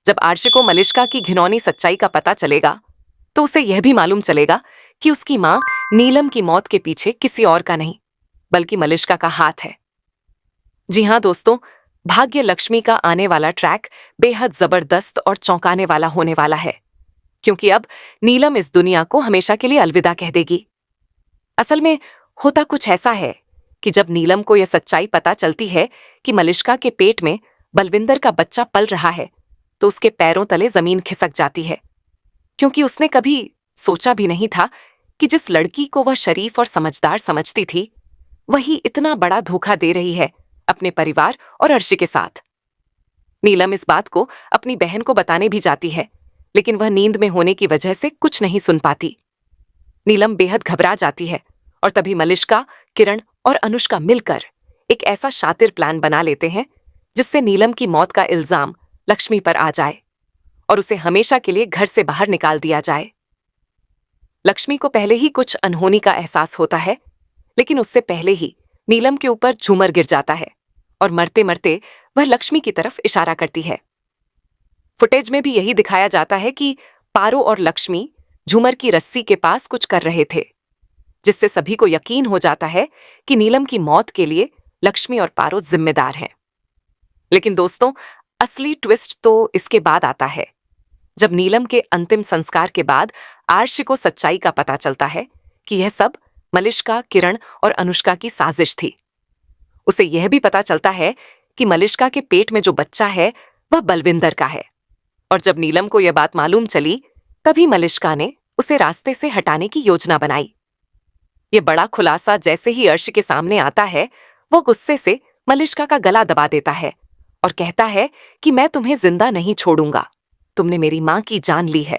जब आर्शी को मलिष्का की घिनौनी सच्चाई का पता चलेगा तो उसे यह भी मालूम चलेगा कि उसकी मां नीलम की मौत के पीछे किसी और का नहीं बल्कि मलिष्का का हाथ है। जी हाँ दोस्तों, भाग्य लक्ष्मी का आने वाला ट्रैक बेहद जबरदस्त और चौंकाने वाला होने वाला है, क्योंकि अब नीलम इस दुनिया को हमेशा के लिए अलविदा कह देगी। असल में होता कुछ ऐसा है कि जब नीलम को यह सच्चाई पता चलती है कि मलिष्का के पेट में बलविंदर का बच्चा पल रहा है, तो उसके पैरों तले जमीन खिसक जाती है, क्योंकि उसने कभी सोचा भी नहीं था कि जिस लड़की को वह शरीफ और समझदार समझती थी, वही इतना बड़ा धोखा दे रही है अपने परिवार और अर्शी के साथ। नीलम इस बात को अपनी बहन को बताने भी जाती है, लेकिन वह नींद में होने की वजह से कुछ नहीं सुन पाती। नीलम बेहद घबरा जाती है और तभी मलिष्का, किरण और अनुष्का मिलकर एक ऐसा शातिर प्लान बना लेते हैं जिससे नीलम की मौत का इल्जाम लक्ष्मी पर आ जाए और उसे हमेशा के लिए घर से बाहर निकाल दिया जाए। लक्ष्मी को पहले ही कुछ अनहोनी का एहसास होता है, लेकिन उससे पहले ही नीलम के ऊपर झूमर गिर जाता है और मरते मरते वह लक्ष्मी की तरफ इशारा करती है। फुटेज में भी यही दिखाया जाता है कि पारो और लक्ष्मी झूमर की रस्सी के पास कुछ कर रहे थे, जिससे सभी को यकीन हो जाता है कि नीलम की मौत के लिए लक्ष्मी और पारो जिम्मेदार हैं। लेकिन दोस्तों, असली ट्विस्ट तो इसके बाद आता है, जब नीलम के अंतिम संस्कार के बाद आर्शी को सच्चाई का पता चलता है कि यह सब मलिष्का, किरण और अनुष्का की साजिश थी। उसे यह भी पता चलता है कि मलिष्का के पेट में जो बच्चा है वह बलविंदर का है, और जब नीलम को यह बात मालूम चली तभी मलिष्का ने उसे रास्ते से हटाने की योजना बनाई। यह बड़ा खुलासा जैसे ही अर्श के सामने आता है, वो गुस्से से मलिष्का का गला दबा देता है और कहता है कि मैं तुम्हें जिंदा नहीं छोड़ूंगा, तुमने मेरी मां की जान ली है।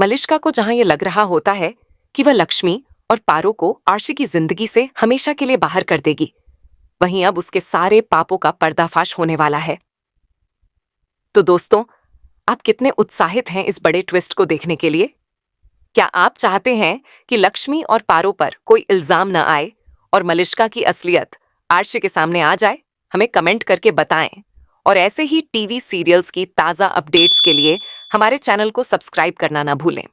मलिष्का को जहां यह लग रहा होता है कि वह लक्ष्मी और पारो को आर्शी की जिंदगी से हमेशा के लिए बाहर कर देगी, वहीं अब उसके सारे पापों का पर्दाफाश होने वाला है। तो दोस्तों, आप कितने उत्साहित हैं इस बड़े ट्विस्ट को देखने के लिए? क्या आप चाहते हैं कि लक्ष्मी और पारो पर कोई इल्जाम न आए और मलिष्का की असलियत आर्शी के सामने आ जाए? हमें कमेंट करके बताएं, और ऐसे ही टीवी सीरियल्स की ताज़ा अपडेट्स के लिए हमारे चैनल को सब्सक्राइब करना ना भूलें।